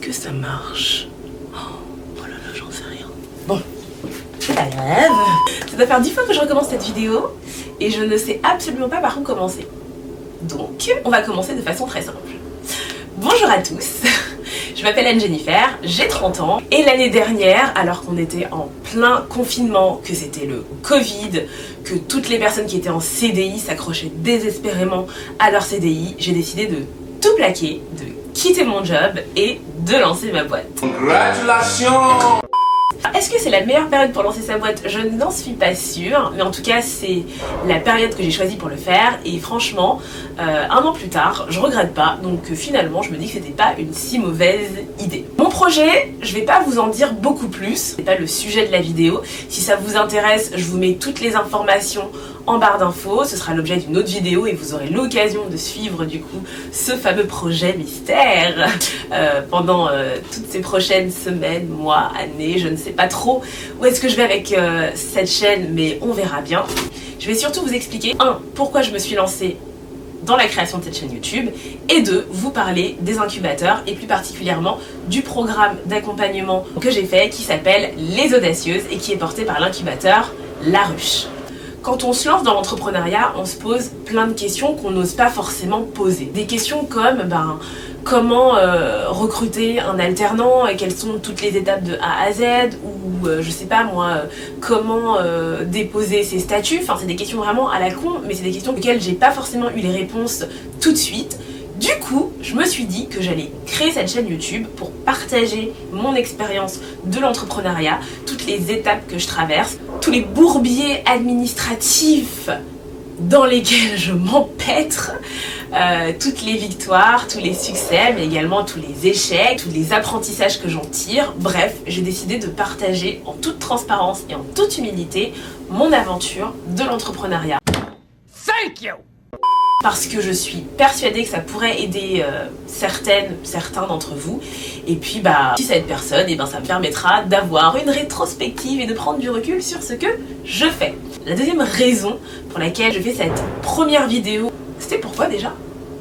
que ça marche? Oh là là, j'en sais rien. Bon, c'est pas grave. Ça doit faire 10 fois que je recommence cette vidéo et je ne sais absolument pas par où commencer. Donc, on va commencer de façon très simple. Bonjour à tous, je m'appelle Anne-Jennifer, j'ai 30 ans et l'année dernière, alors qu'on était en plein confinement, que c'était le Covid, que toutes les personnes qui étaient en CDI s'accrochaient désespérément à leur CDI, j'ai décidé de tout plaquer, de quitter mon job et de lancer ma boîte. Congratulations! Est-ce que c'est la meilleure période pour lancer sa boîte? Je n'en suis pas sûre, mais en tout cas c'est la période que j'ai choisie pour le faire et franchement, un an plus tard, je regrette pas, donc finalement je me dis que c'était pas une si mauvaise idée. Mon projet, je vais pas vous en dire beaucoup plus, c'est pas le sujet de la vidéo. Si ça vous intéresse, je vous mets toutes les informations en barre d'infos, ce sera l'objet d'une autre vidéo et vous aurez l'occasion de suivre du coup ce fameux projet mystère pendant toutes ces prochaines semaines, mois, années, je ne sais pas trop où est-ce que je vais avec cette chaîne, mais on verra bien. Je vais surtout vous expliquer, 1, pourquoi je me suis lancée dans la création de cette chaîne YouTube, et 2, vous parler des incubateurs et plus particulièrement du programme d'accompagnement que j'ai fait qui s'appelle Les Audacieuses et qui est porté par l'incubateur La Ruche. Quand on se lance dans l'entrepreneuriat, on se pose plein de questions qu'on n'ose pas forcément poser. Des questions comme comment recruter un alternant, et quelles sont toutes les étapes de A à Z, ou je sais pas moi, comment déposer ses statuts. Enfin, c'est des questions vraiment à la con, mais c'est des questions auxquelles j'ai pas forcément eu les réponses tout de suite. Du coup, je me suis dit que j'allais créer cette chaîne YouTube pour partager mon expérience de l'entrepreneuriat, toutes les étapes que je traverse, tous les bourbiers administratifs dans lesquels je m'empêtre, toutes les victoires, tous les succès, mais également tous les échecs, tous les apprentissages que j'en tire. Bref, j'ai décidé de partager en toute transparence et en toute humilité mon aventure de l'entrepreneuriat. Thank you! Parce que je suis persuadée que ça pourrait aider certains d'entre vous. Et puis si ça aide personne, et ça me permettra d'avoir une rétrospective et de prendre du recul sur ce que je fais. La deuxième raison pour laquelle je fais cette première vidéo, c'était pourquoi déjà?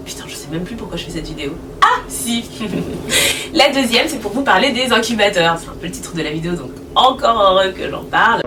Putain, je sais même plus pourquoi je fais cette vidéo. Ah si. La deuxième, c'est pour vous parler des incubateurs. C'est un peu le titre de la vidéo, donc encore heureux que j'en parle.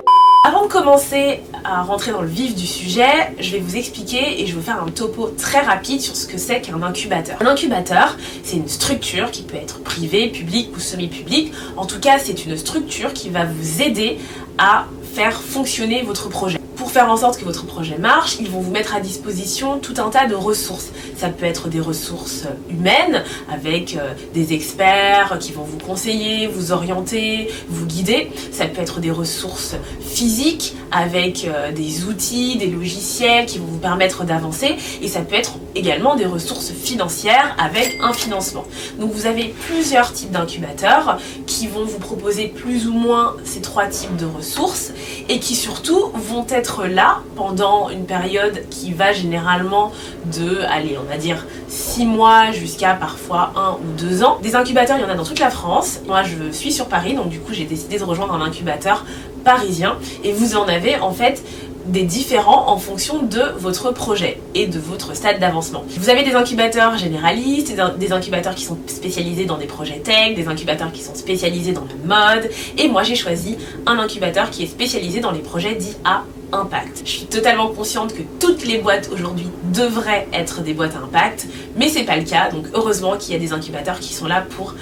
Avant de commencer à rentrer dans le vif du sujet, je vais vous expliquer et je vais vous faire un topo très rapide sur ce que c'est qu'un incubateur. Un incubateur, c'est une structure qui peut être privée, publique ou semi-publique. En tout cas, c'est une structure qui va vous aider à faire fonctionner votre projet. Pour faire en sorte que votre projet marche, ils vont vous mettre à disposition tout un tas de ressources. Ça peut être des ressources humaines, avec des experts qui vont vous conseiller, vous orienter, vous guider. Ça peut être des ressources physiques, avec des outils, des logiciels qui vont vous permettre d'avancer. Et ça peut être également des ressources financières, avec un financement. Donc vous avez plusieurs types d'incubateurs qui vont vous proposer plus ou moins ces 3 types de ressources et qui surtout vont être là pendant une période qui va généralement de, allez, on va dire 6 mois jusqu'à parfois 1 ou 2 ans. Des incubateurs, il y en a dans toute la France. Moi, je suis sur Paris, donc du coup, j'ai décidé de rejoindre un incubateur parisien. Et vous en avez en fait des différents en fonction de votre projet et de votre stade d'avancement. Vous avez des incubateurs généralistes, des incubateurs qui sont spécialisés dans des projets tech, des incubateurs qui sont spécialisés dans la mode, et moi j'ai choisi un incubateur qui est spécialisé dans les projets dits à impact. Je suis totalement consciente que toutes les boîtes aujourd'hui devraient être des boîtes à impact, mais c'est pas le cas, donc heureusement qu'il y a des incubateurs qui sont là pour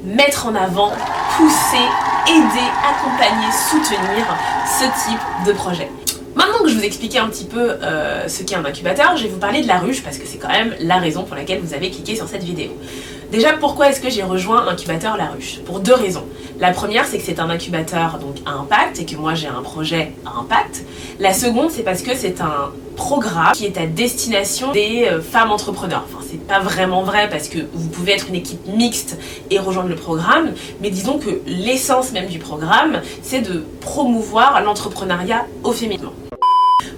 mettre en avant, pousser, aider, accompagner, soutenir ce type de projet. Maintenant que je vous ai expliqué un petit peu ce qu'est un incubateur, je vais vous parler de La Ruche parce que c'est quand même la raison pour laquelle vous avez cliqué sur cette vidéo. Déjà, pourquoi est-ce que j'ai rejoint l'incubateur La Ruche? Pour 2 raisons. La première, c'est que c'est un incubateur donc à impact et que moi j'ai un projet à impact. La seconde, c'est parce que c'est un programme qui est à destination des femmes entrepreneurs. Enfin, c'est pas vraiment vrai parce que vous pouvez être une équipe mixte et rejoindre le programme, mais disons que l'essence même du programme, c'est de promouvoir l'entrepreneuriat au féminin.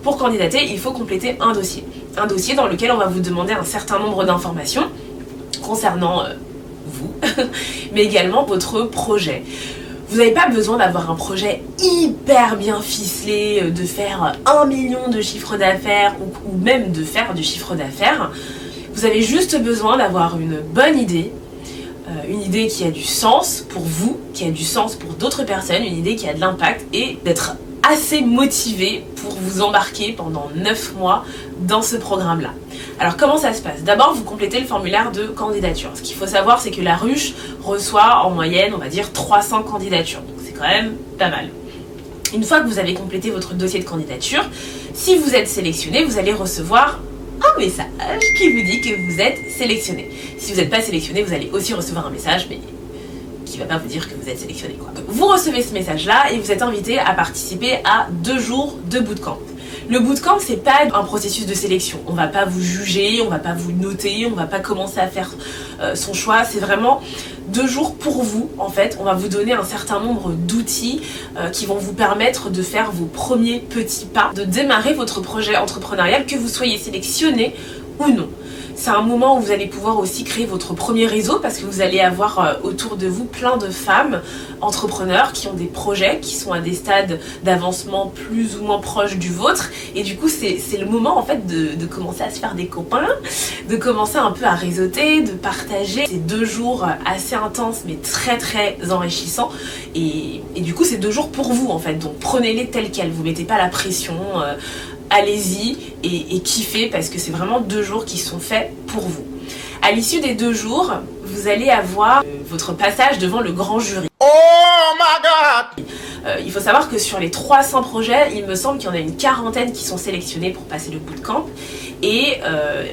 Pour candidater, il faut compléter un dossier dans lequel on va vous demander un certain nombre d'informations concernant vous, mais également votre projet. Vous n'avez pas besoin d'avoir un projet hyper bien ficelé, de faire 1 million de chiffre d'affaires ou même de faire du chiffre d'affaires. Vous avez juste besoin d'avoir une bonne idée, une idée qui a du sens pour vous, qui a du sens pour d'autres personnes, une idée qui a de l'impact et d'être assez motivé pour vous embarquer pendant 9 mois dans ce programme-là. Alors comment ça se passe? D'abord, vous complétez le formulaire de candidature. Ce qu'il faut savoir, c'est que la ruche reçoit en moyenne, on va dire, 300 candidatures. Donc c'est quand même pas mal. Une fois que vous avez complété votre dossier de candidature, si vous êtes sélectionné, vous allez recevoir un message qui vous dit que vous êtes sélectionné. Si vous n'êtes pas sélectionné, vous allez aussi recevoir un message, mais qui va pas vous dire que vous êtes sélectionné, quoi. Vous recevez ce message-là et vous êtes invité à participer à 2 jours de bootcamp. Le bootcamp, c'est pas un processus de sélection. On va pas vous juger, on va pas vous noter, on va pas commencer à faire son choix. C'est vraiment 2 jours pour vous, en fait. On va vous donner un certain nombre d'outils qui vont vous permettre de faire vos premiers petits pas, de démarrer votre projet entrepreneurial, que vous soyez sélectionné ou non. C'est un moment où vous allez pouvoir aussi créer votre premier réseau parce que vous allez avoir autour de vous plein de femmes entrepreneurs qui ont des projets, qui sont à des stades d'avancement plus ou moins proches du vôtre. Et du coup, c'est le moment en fait de commencer à se faire des copains, de commencer un peu à réseauter, de partager ces 2 jours assez intenses mais très très enrichissants. Et du coup, c'est 2 jours pour vous en fait. Donc prenez-les tels quels, vous mettez pas la pression. Allez-y et kiffez parce que c'est vraiment 2 jours qui sont faits pour vous. À l'issue des 2 jours, vous allez avoir votre passage devant le grand jury. Oh my god! Il faut savoir que sur les 300 projets, il me semble qu'il y en a une 40aine qui sont sélectionnés pour passer le bootcamp et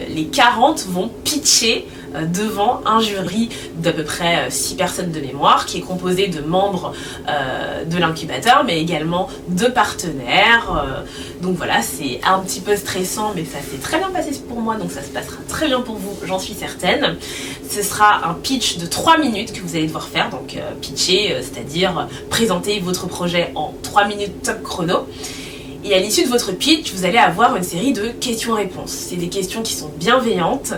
les 40 vont pitcher devant un jury d'à peu près 6 personnes de mémoire qui est composé de membres de l'incubateur mais également de partenaires. Donc voilà, c'est un petit peu stressant mais ça s'est très bien passé pour moi, donc ça se passera très bien pour vous, j'en suis certaine. Ce sera un pitch de 3 minutes que vous allez devoir faire, donc pitcher, c'est-à-dire présenter votre projet en 3 minutes top chrono. Et à l'issue de votre pitch, vous allez avoir une série de questions-réponses. C'est des questions qui sont bienveillantes,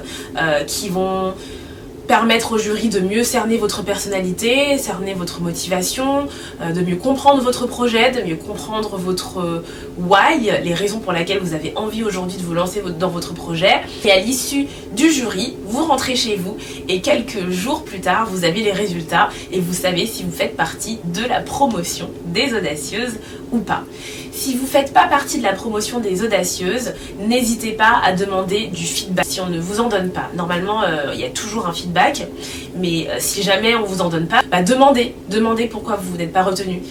qui vont permettre au jury de mieux cerner votre personnalité, cerner votre motivation, de mieux comprendre votre projet, de mieux comprendre votre why, les raisons pour lesquelles vous avez envie aujourd'hui de vous lancer dans votre projet. Et à l'issue du jury, vous rentrez chez vous et quelques jours plus tard, vous avez les résultats et vous savez si vous faites partie de la promotion des audacieuses ou pas. Si vous ne faites pas partie de la promotion des audacieuses, n'hésitez pas à demander du feedback si on ne vous en donne pas. Normalement, il y a toujours un feedback, mais si jamais on ne vous en donne pas, demandez pourquoi vous n'êtes pas retenu.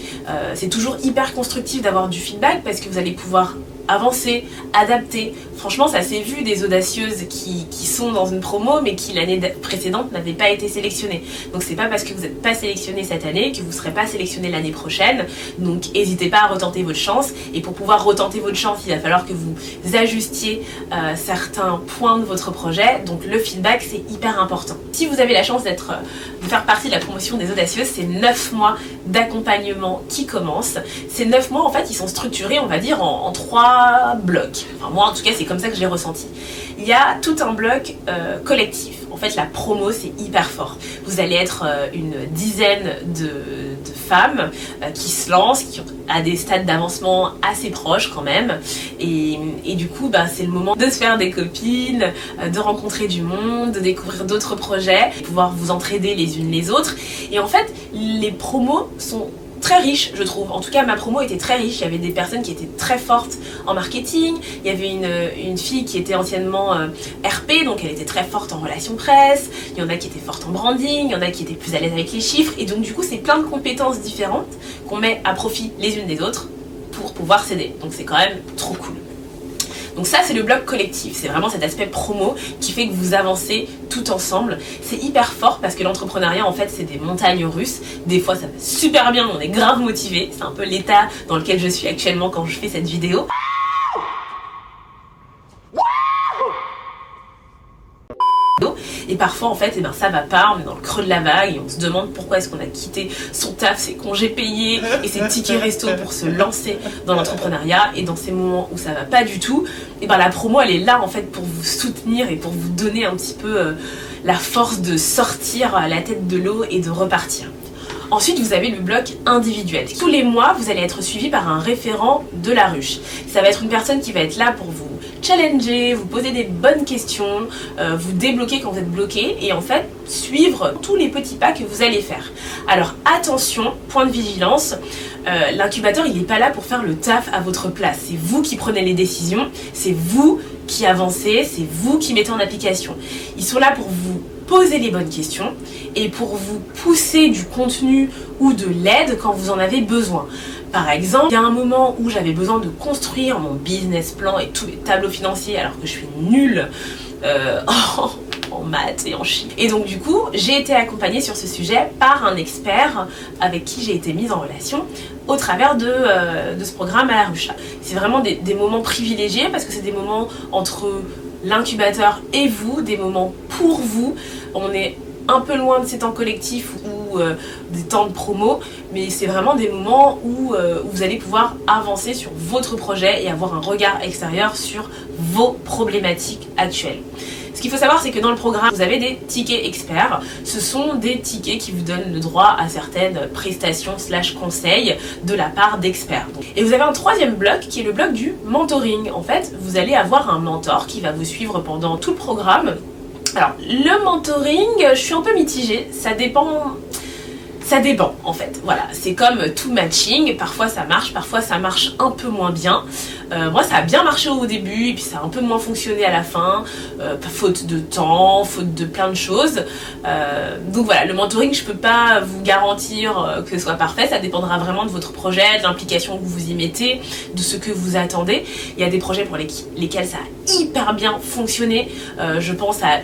C'est toujours hyper constructif d'avoir du feedback parce que vous allez pouvoir avancer, adapter. Franchement, ça s'est vu des audacieuses qui sont dans une promo mais qui l'année précédente n'avaient pas été sélectionnées. Donc c'est pas parce que vous n'êtes pas sélectionné cette année que vous ne serez pas sélectionné l'année prochaine. Donc n'hésitez pas à retenter votre chance. Et pour pouvoir retenter votre chance, il va falloir que vous ajustiez certains points de votre projet. Donc le feedback, c'est hyper important. Si vous avez la chance de faire partie de la promotion des audacieuses, c'est 9 mois d'accompagnement qui commencent. Ces 9 mois, en fait, ils sont structurés, on va dire, en 3 blocs. Enfin, moi, en tout cas, c'est comme ça que je l'ai ressenti. Il y a tout un bloc collectif. En fait, la promo, c'est hyper fort. Vous allez être une dizaine de femmes qui se lancent, qui ont à des stades d'avancement assez proches quand même. Et du coup, c'est le moment de se faire des copines, de rencontrer du monde, de découvrir d'autres projets, de pouvoir vous entraider les unes les autres. Et en fait, les promos sont très riche, je trouve. En tout cas, ma promo était très riche. Il y avait des personnes qui étaient très fortes en marketing. Il y avait une fille qui était anciennement RP, donc elle était très forte en relations presse. Il y en a qui étaient fortes en branding. Il y en a qui étaient plus à l'aise avec les chiffres. Et donc, du coup, c'est plein de compétences différentes qu'on met à profit les unes des autres pour pouvoir s'aider. Donc, c'est quand même trop cool. Donc ça, c'est le bloc collectif, c'est vraiment cet aspect promo qui fait que vous avancez tout ensemble. C'est hyper fort parce que l'entrepreneuriat, en fait, c'est des montagnes russes. Des fois, ça va super bien, on est grave motivé. C'est un peu l'état dans lequel je suis actuellement quand je fais cette vidéo. Et parfois en fait ça va pas, on est dans le creux de la vague et on se demande pourquoi est-ce qu'on a quitté son taf, ses congés payés et ses tickets resto pour se lancer dans l'entrepreneuriat. Et dans ces moments où ça va pas du tout, et la promo elle est là en fait pour vous soutenir et pour vous donner un petit peu la force de sortir la tête de l'eau et de repartir. Ensuite, vous avez le bloc individuel. Tous les mois, vous allez être suivi par un référent de la ruche. Ça va être une personne qui va être là pour vous challenger, vous poser des bonnes questions, vous débloquer quand vous êtes bloqué et en fait suivre tous les petits pas que vous allez faire. Alors attention, point de vigilance, l'incubateur il n'est pas là pour faire le taf à votre place. C'est vous qui prenez les décisions, c'est vous qui avancez, c'est vous qui mettez en application. Ils sont là pour vous poser les bonnes questions et pour vous pousser du contenu ou de l'aide quand vous en avez besoin. Par exemple, il y a un moment où j'avais besoin de construire mon business plan et tous les tableaux financiers alors que je suis nulle en maths et en chimie. Et donc du coup, j'ai été accompagnée sur ce sujet par un expert avec qui j'ai été mise en relation au travers de ce programme à la ruche. C'est vraiment des moments privilégiés parce que c'est des moments entre l'incubateur et vous, des moments pour vous. On est un peu loin de ces temps collectifs ou des temps de promo, mais c'est vraiment des moments où vous allez pouvoir avancer sur votre projet et avoir un regard extérieur sur vos problématiques actuelles. Ce qu'il faut savoir, c'est que dans le programme, vous avez des tickets experts. Ce sont des tickets qui vous donnent le droit à certaines prestations / conseils de la part d'experts. Et vous avez un troisième bloc qui est le bloc du mentoring. En fait, vous allez avoir un mentor qui va vous suivre pendant tout le programme. Alors, le mentoring, je suis un peu mitigée. Ça dépend en fait, voilà, c'est comme tout matching, parfois ça marche un peu moins bien. Moi ça a bien marché au début et puis ça a un peu moins fonctionné à la fin, faute de temps, faute de plein de choses. Donc voilà, le mentoring je peux pas vous garantir que ce soit parfait, ça dépendra vraiment de votre projet, de l'implication que vous y mettez, de ce que vous attendez. Il y a des projets pour lesquels ça a hyper bien fonctionné, je pense à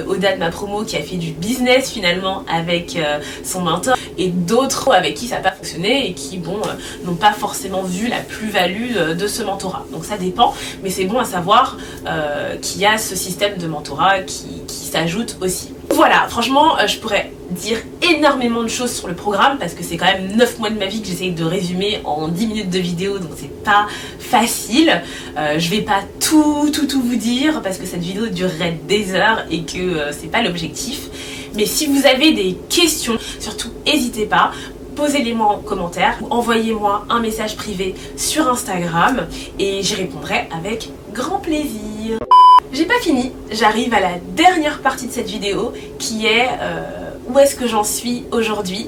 Oda de ma promo qui a fait du business finalement avec son mentor, et d'autres avec qui ça n'a pas fonctionné et qui n'ont pas forcément vu la plus-value de ce mentorat. Donc ça dépend, mais c'est bon à savoir qu'il y a ce système de mentorat qui s'ajoute aussi. Voilà, franchement, je pourrais dire énormément de choses sur le programme parce que c'est quand même 9 mois de ma vie que j'essaye de résumer en 10 minutes de vidéo, donc c'est pas facile. Je vais pas tout vous dire parce que cette vidéo durerait des heures et que c'est pas l'objectif. Mais si vous avez des questions, surtout n'hésitez pas, posez-les-moi en commentaire ou envoyez-moi un message privé sur Instagram et j'y répondrai avec grand plaisir. J'ai pas fini, j'arrive à la dernière partie de cette vidéo qui est où est-ce que j'en suis aujourd'hui,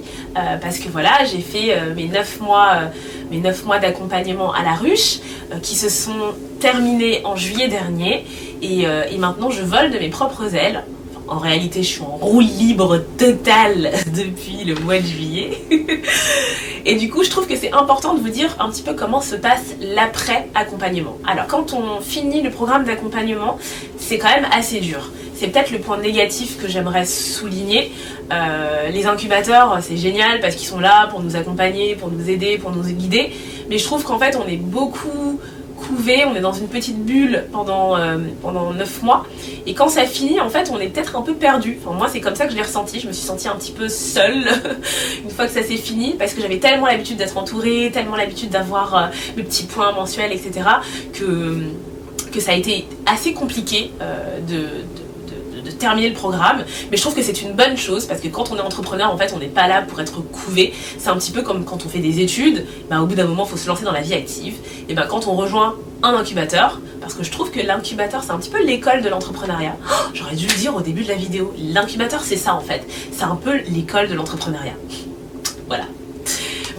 parce que voilà, j'ai fait mes 9 mois d'accompagnement à la ruche qui se sont terminés en juillet dernier et maintenant je vole de mes propres ailes. En réalité, je suis en roue libre totale depuis le mois de juillet. Et du coup, je trouve que c'est important de vous dire un petit peu comment se passe l'après-accompagnement. Alors, quand on finit le programme d'accompagnement, c'est quand même assez dur. C'est peut-être le point négatif que j'aimerais souligner. Les incubateurs, c'est génial parce qu'ils sont là pour nous accompagner, pour nous aider, pour nous guider. Mais je trouve qu'en fait, on est beaucoup couvé, on est dans une petite bulle pendant 9 mois et quand ça finit en fait on est peut-être un peu perdu. Enfin, moi c'est comme ça que je l'ai ressenti, je me suis sentie un petit peu seule une fois que ça s'est fini parce que j'avais tellement l'habitude d'être entourée, tellement l'habitude d'avoir mes petits points mensuels etc. que ça a été assez compliqué de terminer le programme, mais je trouve que c'est une bonne chose parce que quand on est entrepreneur en fait on n'est pas là pour être couvé. C'est un petit peu comme quand on fait des études, au bout d'un moment il faut se lancer dans la vie active, et quand on rejoint un incubateur, parce que je trouve que l'incubateur c'est un petit peu l'école de l'entrepreneuriat. J'aurais dû le dire au début de la vidéo, l'incubateur c'est ça en fait, c'est un peu l'école de l'entrepreneuriat. Voilà.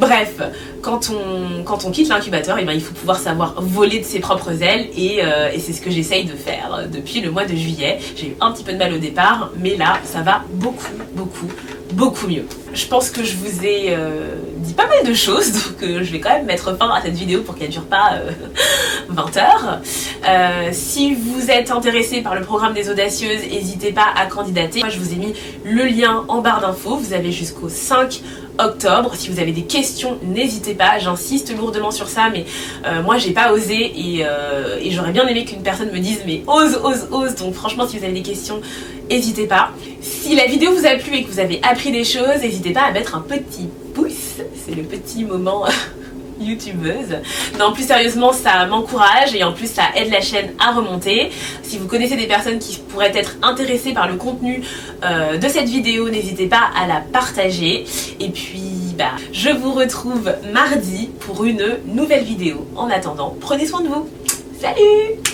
Bref, quand on quitte l'incubateur, il faut pouvoir savoir voler de ses propres ailes et c'est ce que j'essaye de faire depuis le mois de juillet. J'ai eu un petit peu de mal au départ, mais là, ça va beaucoup mieux. Je pense que je vous ai dit pas mal de choses, donc je vais quand même mettre fin à cette vidéo pour qu'elle dure pas 20 heures. Si vous êtes intéressé par le programme des audacieuses, n'hésitez pas à candidater. Moi, je vous ai mis le lien en barre d'infos. Vous avez jusqu'au 5 octobre. Si vous avez des questions, n'hésitez pas. J'insiste lourdement sur ça, mais moi, j'ai pas osé et j'aurais bien aimé qu'une personne me dise mais ose. Donc franchement, si vous avez des questions, n'hésitez pas. Si la vidéo vous a plu et que vous avez appris des choses, n'hésitez pas à mettre un petit pouce. C'est le petit moment youtubeuse. Non, plus sérieusement, ça m'encourage et en plus ça aide la chaîne à remonter. Si vous connaissez des personnes qui pourraient être intéressées par le contenu de cette vidéo, n'hésitez pas à la partager. Et puis je vous retrouve mardi pour une nouvelle vidéo. En attendant, prenez soin de vous. Salut!